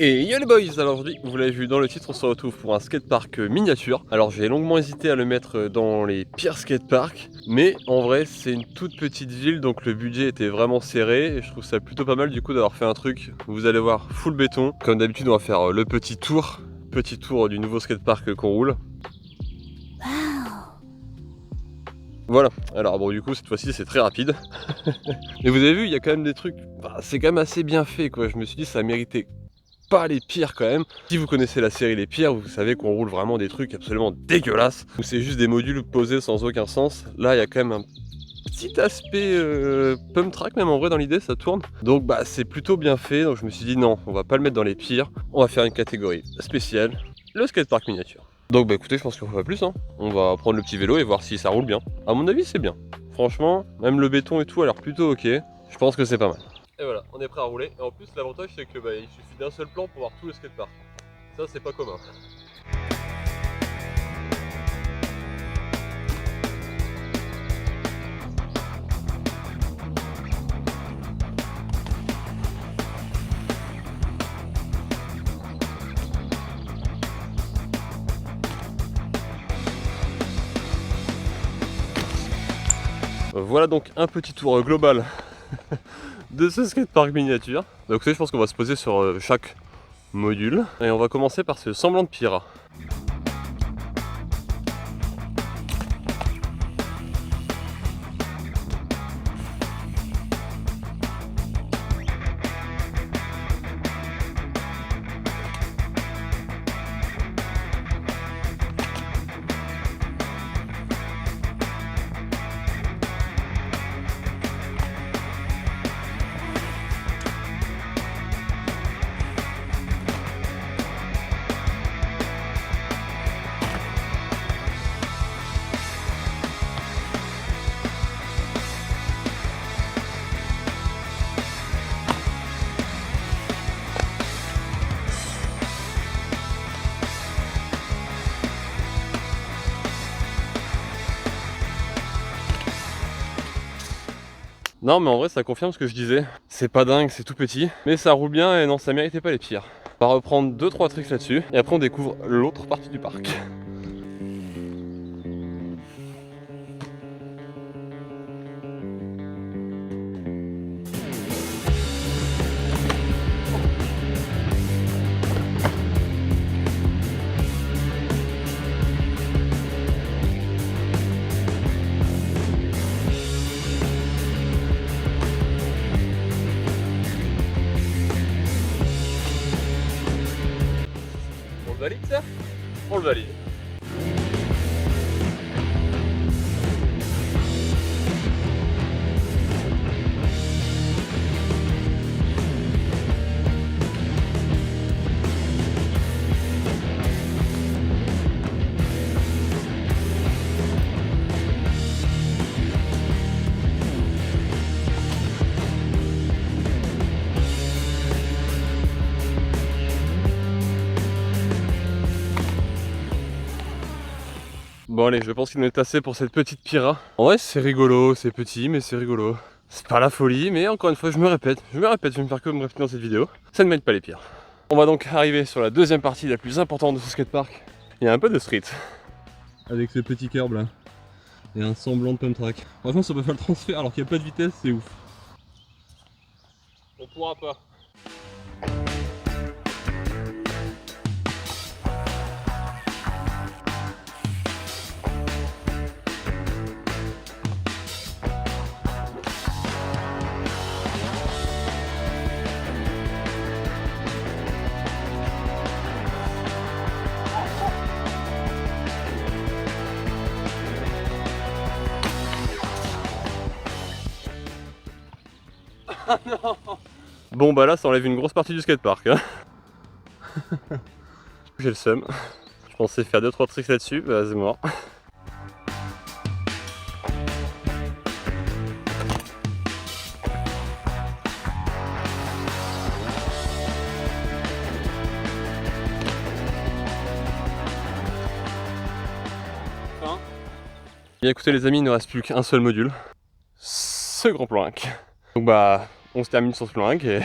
Et yo les boys, alors aujourd'hui, vous l'avez vu dans le titre, on se retrouve pour un skatepark miniature. Alors j'ai longuement hésité à le mettre dans les pires skateparks, mais en vrai c'est une toute petite ville, donc le budget était vraiment serré, et je trouve ça plutôt pas mal du coup d'avoir fait un truc, vous allez voir, full béton. Comme d'habitude on va faire le petit tour du nouveau skatepark qu'on roule. Voilà, alors bon du coup cette fois-ci c'est très rapide. Et vous avez vu, il y a quand même des trucs, c'est quand même assez bien fait quoi, je me suis dit ça méritait pas les pires quand même. Si vous connaissez la série Les Pires, vous savez qu'on roule vraiment des trucs absolument dégueulasses, où c'est juste des modules posés sans aucun sens. Là il y a quand même un petit aspect pump track même en vrai dans l'idée, ça tourne. Donc bah c'est plutôt bien fait, donc je me suis dit non, on va pas le mettre dans les pires, on va faire une catégorie spéciale, le skatepark miniature. Donc bah écoutez, je pense qu'on fait pas plus hein. On va prendre le petit vélo et voir si ça roule bien. À mon avis c'est bien. Franchement, même le béton et tout a l'air plutôt ok. Je pense que c'est pas mal. Et voilà, on est prêt à rouler. Et en plus, l'avantage c'est que il suffit d'un seul plan pour voir tout le skatepark. Ça, c'est pas commun. Voilà donc un petit tour global de ce skatepark miniature. Donc je pense qu'on va se poser sur chaque module. Et on va commencer par ce semblant de pire. Non mais en vrai ça confirme ce que je disais. C'est pas dingue, c'est tout petit, mais ça roule bien et non ça méritait pas les pires. On va reprendre 2-3 tricks là-dessus et après on découvre l'autre partie du parc. On le valide ça? On le valide. Bon allez, je pense qu'il en est assez pour cette petite Pira. En vrai c'est rigolo, c'est petit mais c'est rigolo. C'est pas la folie, mais encore une fois je me répète, je vais me faire que me répéter dans cette vidéo. Ça ne m'aide pas les pires. On va donc arriver sur la deuxième partie la plus importante de ce skatepark. Il y a un peu de street. Avec ce petit curb là. Et un semblant de pump track. Franchement ça peut faire le transfert alors qu'il n'y a pas de vitesse, c'est ouf. On pourra pas. Non. Bon bah là ça enlève une grosse partie du skatepark hein. J'ai le seum. Je pensais faire 2-3 tricks là-dessus, bah c'est mort. Bien écoutez les amis, il ne reste plus qu'un seul module. Ce grand plank. Donc bah on se termine sur ce plank et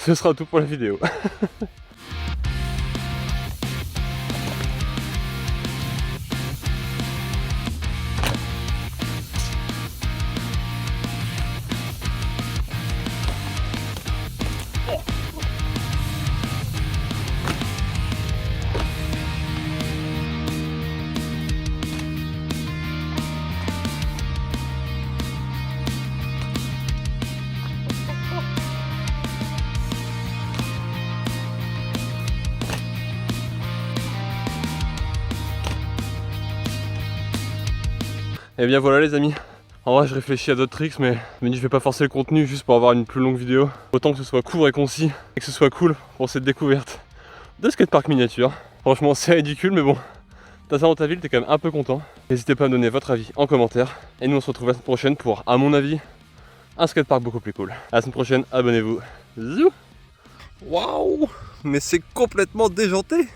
ce sera tout pour la vidéo. Et bien voilà les amis, en vrai je réfléchis à d'autres tricks mais je me dis je vais pas forcer le contenu juste pour avoir une plus longue vidéo. Autant que ce soit court et concis et que ce soit cool pour cette découverte de skatepark miniature. Franchement c'est ridicule mais bon, t'as ça dans ta ville, t'es quand même un peu content. N'hésitez pas à me donner votre avis en commentaire. Et nous on se retrouve la semaine prochaine pour, à mon avis, un skatepark beaucoup plus cool. À la semaine prochaine, abonnez-vous. Zou. Waouh, mais c'est complètement déjanté.